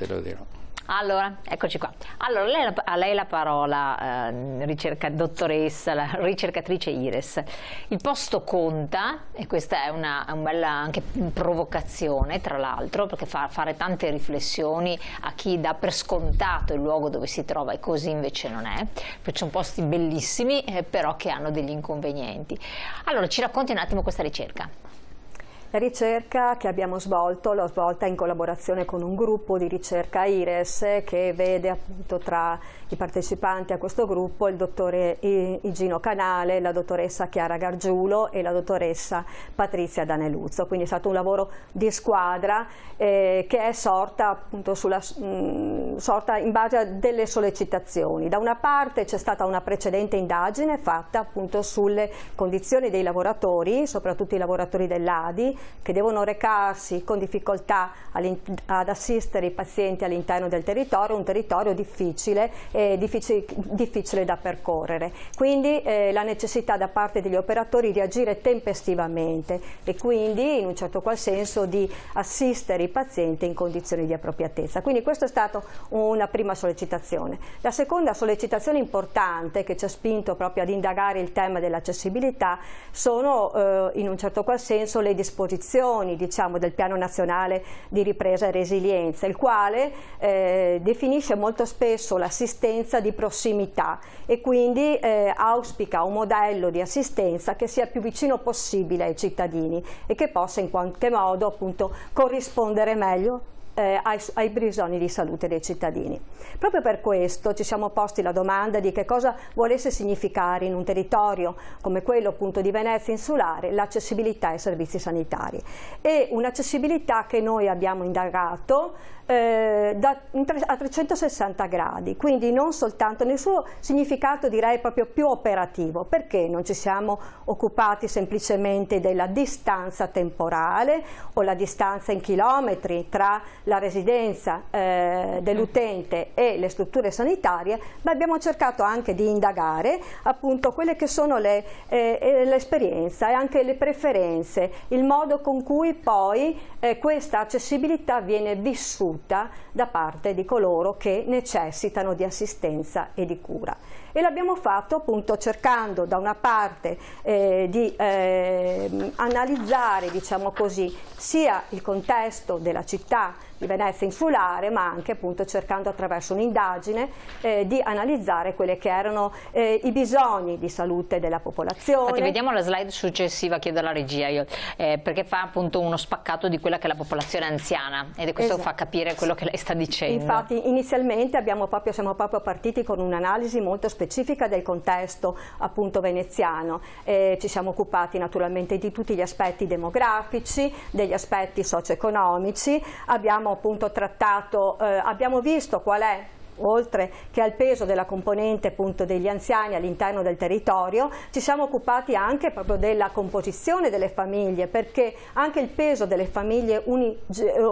te lo dirò. Allora, eccoci qua. Allora, a lei la parola, dottoressa, la ricercatrice Ires. Il posto conta, e questa è una bella anche provocazione, tra l'altro, perché fa fare tante riflessioni a chi dà per scontato il luogo dove si trova, e così invece non è, perché ci sono posti bellissimi, però che hanno degli inconvenienti. Allora, ci racconti un attimo questa ricerca. La ricerca che abbiamo svolto l'ho svolta in collaborazione con un gruppo di ricerca IRES che vede appunto tra i partecipanti a questo gruppo il dottore Igino Canale, la dottoressa Chiara Gargiulo e la dottoressa Patrizia Daneluzzo. Quindi è stato un lavoro di squadra che è sorta appunto sorta in base a delle sollecitazioni. Da una parte c'è stata una precedente indagine fatta appunto sulle condizioni dei lavoratori, soprattutto i lavoratori dell'ADI, che devono recarsi con difficoltà ad assistere i pazienti all'interno del territorio, un territorio difficile da percorrere. Quindi la necessità da parte degli operatori di agire tempestivamente e quindi in un certo qual senso di assistere i pazienti in condizioni di appropriatezza. Quindi questa è stata una prima sollecitazione. La seconda sollecitazione importante che ci ha spinto proprio ad indagare il tema dell'accessibilità sono in un certo qual senso le disposizioni diciamo, del Piano Nazionale di Ripresa e Resilienza, il quale definisce molto spesso l'assistenza di prossimità e quindi auspica un modello di assistenza che sia più vicino possibile ai cittadini e che possa in qualche modo appunto corrispondere meglio ai bisogni di salute dei cittadini. Proprio per questo ci siamo posti la domanda di che cosa volesse significare in un territorio come quello appunto di Venezia insulare l'accessibilità ai servizi sanitari, e un'accessibilità che noi abbiamo indagato a 360 gradi, quindi non soltanto nel suo significato direi proprio più operativo, perché non ci siamo occupati semplicemente della distanza temporale o la distanza in chilometri tra la residenza dell'utente e le strutture sanitarie, ma abbiamo cercato anche di indagare appunto quelle che sono l'esperienza e anche le preferenze, il modo con cui poi questa accessibilità viene vissuta da parte di coloro che necessitano di assistenza e di cura. E l'abbiamo fatto appunto cercando da una parte di analizzare, diciamo così, sia il contesto della città di Venezia insulare, ma anche appunto cercando attraverso un'indagine di analizzare quelli che erano i bisogni di salute della popolazione. Infatti, vediamo la slide successiva, chiedo alla regia io, perché fa appunto uno spaccato di quella che è la popolazione anziana, ed è questo che fa capire quello che lei sta dicendo. Infatti inizialmente siamo proprio partiti con un'analisi molto specifica del contesto appunto veneziano, ci siamo occupati naturalmente di tutti gli aspetti demografici, degli aspetti socio-economici, abbiamo appunto trattato, abbiamo visto qual è, oltre che al peso della componente appunto degli anziani all'interno del territorio, ci siamo occupati anche proprio della composizione delle famiglie, perché anche il peso delle famiglie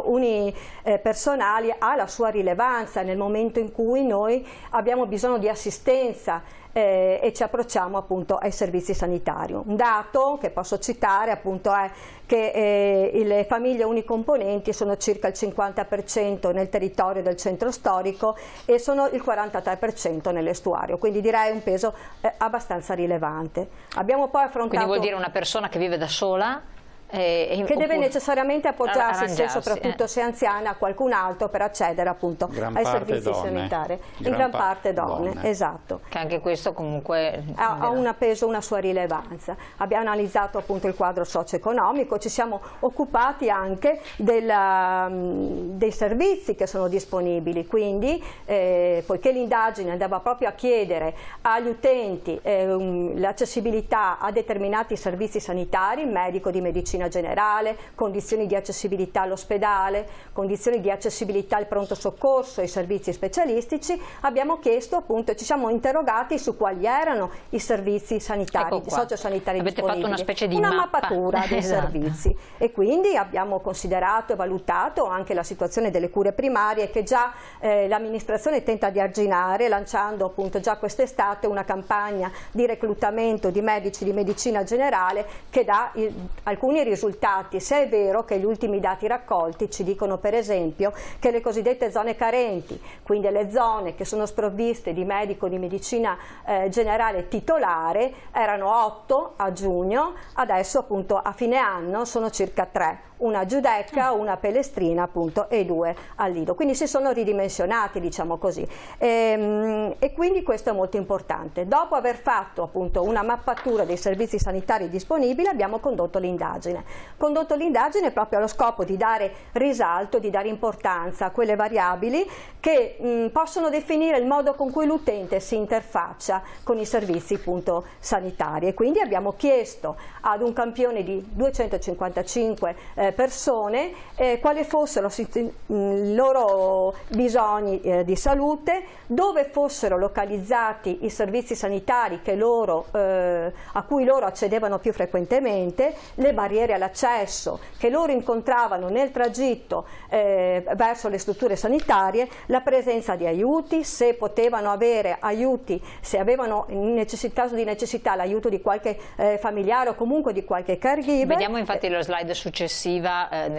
unipersonali ha la sua rilevanza nel momento in cui noi abbiamo bisogno di assistenza e ci approcciamo appunto ai servizi sanitari. Un dato che posso citare appunto è che le famiglie unicomponenti sono circa il 50% nel territorio del centro storico e sono il 43% nell'estuario, quindi direi un peso abbastanza rilevante. Abbiamo poi affrontato... Quindi vuol dire una persona che vive da sola? Che deve necessariamente appoggiarsi, se soprattutto se anziana, a qualcun altro per accedere appunto ai servizi sanitari. In gran parte donne, esatto. Che anche questo comunque ha un peso, una sua rilevanza. Abbiamo analizzato appunto il quadro socio-economico, ci siamo occupati anche dei servizi che sono disponibili, quindi poiché l'indagine andava proprio a chiedere agli utenti l'accessibilità a determinati servizi sanitari, medico di medicina generale, condizioni di accessibilità all'ospedale, condizioni di accessibilità al pronto soccorso e ai servizi specialistici, abbiamo chiesto appunto, ci siamo interrogati su quali erano i servizi sanitari, sociosanitari disponibili. Avete fatto una specie di mappatura dei servizi, e quindi abbiamo considerato e valutato anche la situazione delle cure primarie che già l'amministrazione tenta di arginare, lanciando appunto già quest'estate una campagna di reclutamento di medici di medicina generale che dà alcuni risultati, se è vero che gli ultimi dati raccolti ci dicono per esempio che le cosiddette zone carenti, quindi le zone che sono sprovviste di medico di medicina generale titolare, erano 8 a giugno, adesso appunto a fine anno sono circa 3. Una a Giudecca, una a Pelestrina appunto e 2 al Lido, quindi si sono ridimensionati, diciamo così, e quindi questo è molto importante. Dopo aver fatto appunto una mappatura dei servizi sanitari disponibili abbiamo condotto l'indagine proprio allo scopo di dare risalto, di dare importanza a quelle variabili che possono definire il modo con cui l'utente si interfaccia con i servizi appunto sanitari, e quindi abbiamo chiesto ad un campione di 255 persone quali fossero i loro bisogni di salute, dove fossero localizzati i servizi sanitari che a cui loro accedevano più frequentemente, le barriere all'accesso che loro incontravano nel tragitto verso le strutture sanitarie, la presenza di aiuti, se potevano avere aiuti, se avevano in caso di necessità l'aiuto di qualche familiare o comunque di qualche caregiver. Vediamo infatti lo slide successiva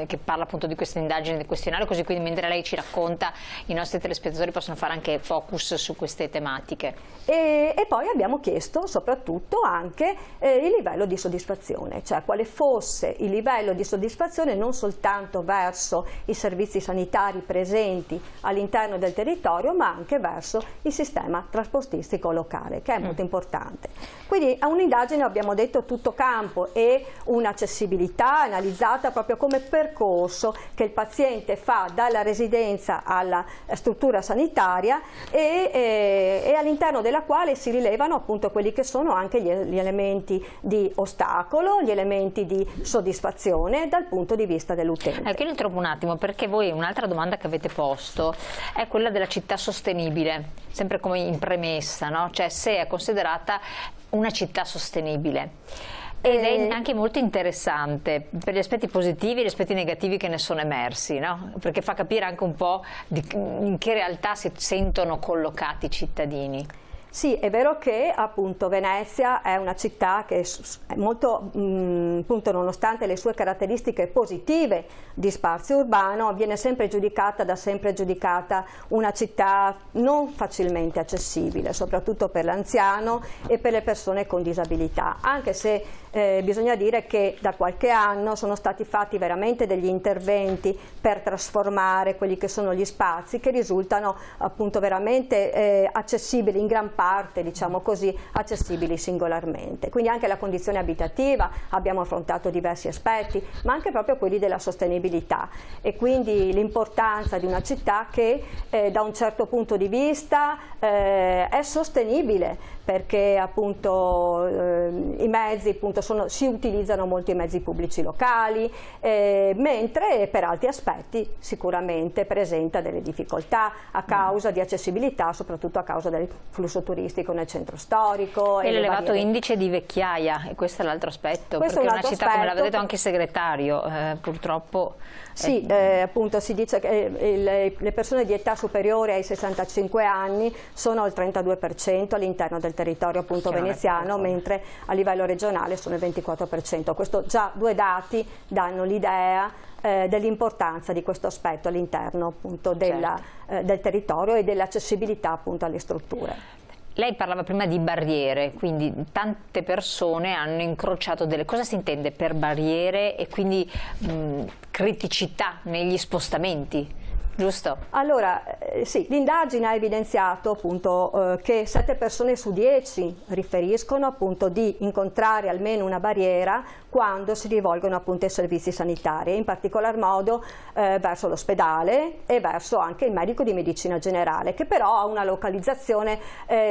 che parla appunto di questa indagine del questionario, così quindi mentre lei ci racconta i nostri telespettatori possono fare anche focus su queste tematiche. E poi abbiamo chiesto soprattutto anche il livello di soddisfazione, cioè quale fosse il livello di soddisfazione non soltanto verso i servizi sanitari presenti all'interno del territorio, ma anche verso il sistema trasportistico locale, che è molto importante. Quindi a un'indagine abbiamo detto tutto campo e un'accessibilità analizzata proprio come percorso che il paziente fa dalla residenza alla struttura sanitaria e all'interno della quale si rilevano appunto quelli che sono anche gli elementi di ostacolo, gli elementi di soddisfazione dal punto di vista dell'utente. Io li trovo un attimo, perché voi un'altra domanda che avete posto è quella della città sostenibile, sempre come in premessa, no? Cioè se è considerata una città sostenibile. Ed è anche molto interessante per gli aspetti positivi e gli aspetti negativi che ne sono emersi, no? Perché fa capire anche un po' in che realtà si sentono collocati i cittadini. Sì, è vero che appunto Venezia è una città che è molto, appunto, nonostante le sue caratteristiche positive di spazio urbano, viene sempre giudicata, da sempre giudicata, una città non facilmente accessibile, soprattutto per l'anziano e per le persone con disabilità, anche se bisogna dire che da qualche anno sono stati fatti veramente degli interventi per trasformare quelli che sono gli spazi, che risultano appunto veramente accessibili in gran parte, diciamo così, accessibili singolarmente. Quindi anche la condizione abitativa, abbiamo affrontato diversi aspetti, ma anche proprio quelli della sostenibilità, e quindi l'importanza di una città che da un certo punto di vista è sostenibile, perché appunto i mezzi appunto si utilizzano molto i mezzi pubblici locali, mentre per altri aspetti sicuramente presenta delle difficoltà a causa di accessibilità, soprattutto a causa del flusso turistico nel centro storico. E l'elevato indice di vecchiaia, e questo è l'altro aspetto, perché è una città, come l'aveva detto anche il segretario, purtroppo... Sì, appunto si dice che le persone di età superiore ai 65 anni sono al 32% all'interno del territorio appunto veneziano, mentre a livello regionale sono il 24%. Questo, già due dati danno l'idea dell'importanza di questo aspetto all'interno appunto del territorio e dell'accessibilità appunto alle strutture. Lei parlava prima di barriere, quindi tante persone hanno incrociato delle... Cosa si intende per barriere e quindi criticità negli spostamenti? Giusto? Allora, sì, l'indagine ha evidenziato appunto che 7 persone su 10 riferiscono appunto di incontrare almeno una barriera quando si rivolgono appunto ai servizi sanitari, in particolar modo verso l'ospedale e verso anche il medico di medicina generale, che però ha una localizzazione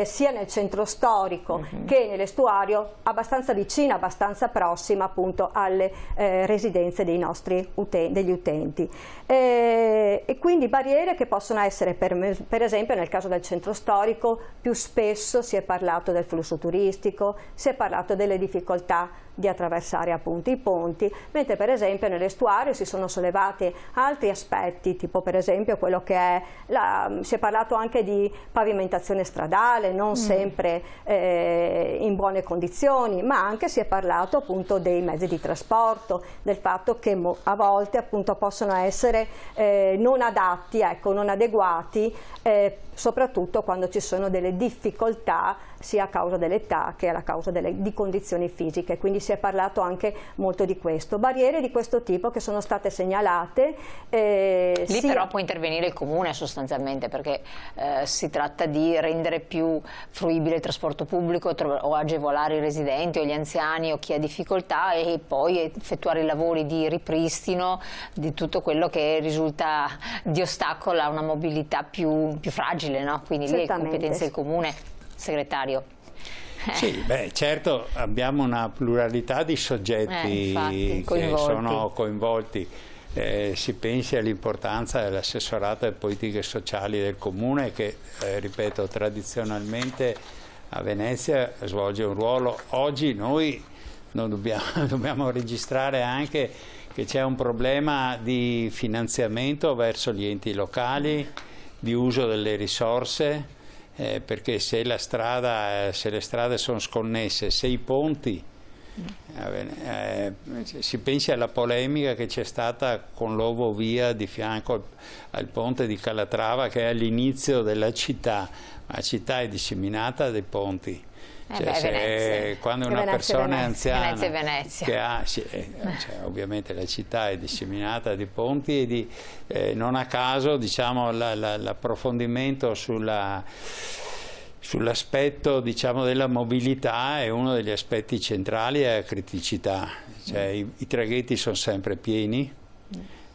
sia nel centro storico che nell'estuario abbastanza vicina, abbastanza prossima appunto alle residenze dei nostri degli utenti. E quindi barriere che possono essere, per esempio nel caso del centro storico, più spesso si è parlato del flusso turistico, si è parlato delle difficoltà di attraversare appunto i ponti, mentre per esempio nell'estuario si sono sollevati altri aspetti, tipo per esempio quello che è, si è parlato anche di pavimentazione stradale, non sempre in buone condizioni, ma anche si è parlato appunto dei mezzi di trasporto, del fatto che a volte appunto possono essere non adatti, ecco, non adeguati, soprattutto quando ci sono delle difficoltà sia a causa dell'età che a causa di condizioni fisiche, quindi si è parlato anche molto di questo. Barriere di questo tipo che sono state segnalate. Lì però può intervenire il comune sostanzialmente, perché si tratta di rendere più fruibile il trasporto pubblico o agevolare i residenti o gli anziani o chi ha difficoltà, e poi effettuare i lavori di ripristino di tutto quello che risulta di ostacolo a una mobilità più fragile, no? Quindi lì è competenza del comune. Segretario. Sì, beh, certo abbiamo una pluralità di soggetti che sono coinvolti. Si pensi all'importanza dell'assessorato alle politiche sociali del comune che, ripeto, tradizionalmente a Venezia svolge un ruolo. Oggi noi non dobbiamo registrare anche che c'è un problema di finanziamento verso gli enti locali, di uso delle risorse, perché se le strade sono sconnesse, se i ponti, si pensi alla polemica che c'è stata con l'Ovo Via di fianco al ponte di Calatrava, che è all'inizio della città, ma la città è disseminata dai ponti. Quando una persona è anziana che ha, ovviamente la città è disseminata di ponti e non a caso, diciamo, l'approfondimento sull'aspetto, diciamo, della mobilità è uno degli aspetti centrali, è la criticità, cioè i traghetti sono sempre pieni.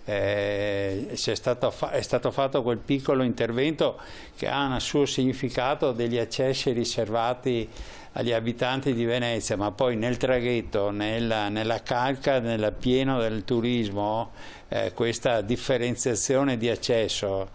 È stato fatto quel piccolo intervento che ha un suo significato, degli accessi riservati agli abitanti di Venezia, ma poi nel traghetto, nella calca, nel pieno del turismo, questa differenziazione di accesso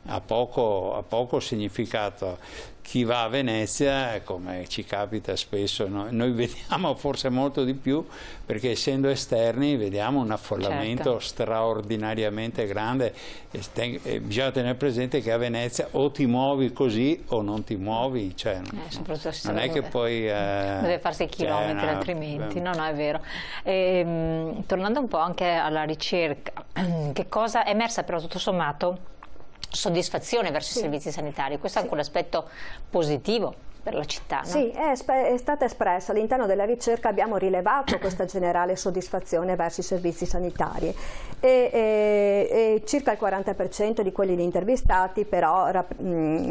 ha poco significato. Chi va a Venezia, come ci capita spesso, noi vediamo forse molto di più, perché essendo esterni vediamo un affollamento straordinariamente grande, e bisogna tenere presente che a Venezia o ti muovi così o non ti muovi, cioè, non è che poi deve farsi i chilometri altrimenti, no, è vero. Tornando un po' anche alla ricerca, che cosa è emersa però tutto sommato? Soddisfazione verso i servizi sanitari, questo è anche un aspetto positivo per la città, no? Sì, è stata espressa all'interno della ricerca, abbiamo rilevato questa generale soddisfazione verso i servizi sanitari e circa il 40% di quelli intervistati però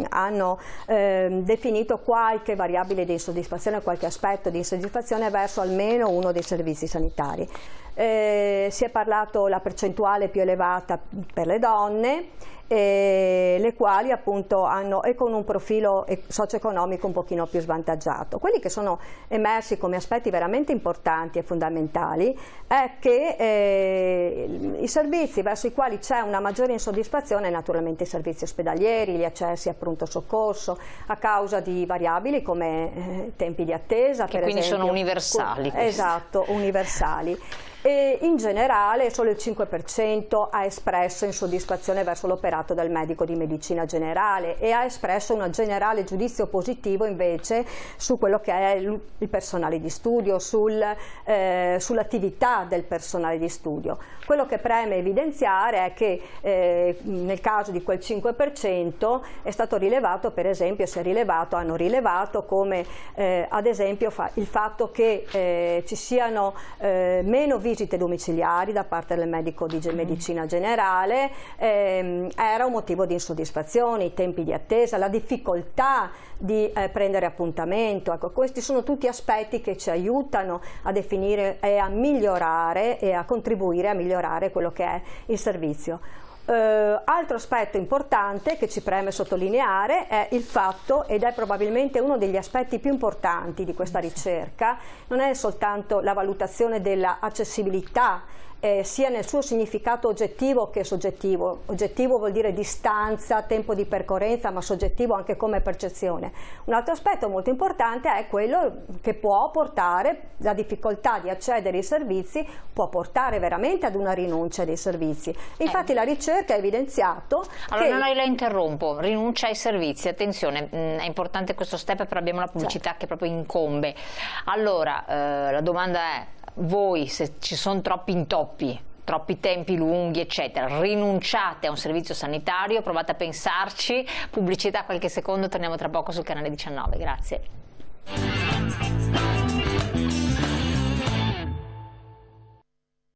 hanno definito qualche variabile di insoddisfazione, qualche aspetto di insoddisfazione verso almeno uno dei servizi sanitari. Si è parlato la percentuale più elevata per le donne, le quali appunto hanno con un profilo socio-economico un pochino più svantaggiato. Quelli che sono emersi come aspetti veramente importanti e fondamentali è che i servizi verso i quali c'è una maggiore insoddisfazione, naturalmente i servizi ospedalieri, gli accessi a pronto soccorso, a causa di variabili come tempi di attesa, che per quindi esempio, sono universali. Esatto, universali. E in generale solo il 5% ha espresso insoddisfazione verso l'operato del medico di medicina generale e ha espresso un generale giudizio positivo invece su quello che è il personale di studio, sull'attività del personale di studio. Quello che preme evidenziare è che nel caso di quel 5% è stato rilevato, per esempio, hanno rilevato come ad esempio il fatto che ci siano meno visite domiciliari da parte del medico di medicina generale, era un motivo di insoddisfazione, i tempi di attesa, la difficoltà di prendere appuntamento. Ecco, questi sono tutti aspetti che ci aiutano a definire e a migliorare e a contribuire a migliorare quello che è il servizio. Altro aspetto importante che ci preme sottolineare è il fatto, ed è probabilmente uno degli aspetti più importanti di questa ricerca, non è soltanto la valutazione della accessibilità sia nel suo significato oggettivo che soggettivo. Oggettivo vuol dire distanza, tempo di percorrenza, ma soggettivo anche come percezione. Un altro aspetto molto importante è quello che può portare, la difficoltà di accedere ai servizi può portare veramente ad una rinuncia dei servizi. Infatti la ricerca ha evidenziato allora la interrompo, rinuncia ai servizi, attenzione, è importante questo step, però abbiamo la pubblicità che proprio incombe. Allora la domanda è: voi, se ci sono troppi intoppi, troppi tempi lunghi eccetera, rinunciate a un servizio sanitario? Provate a pensarci. Pubblicità qualche secondo, torniamo tra poco sul canale 19. Grazie.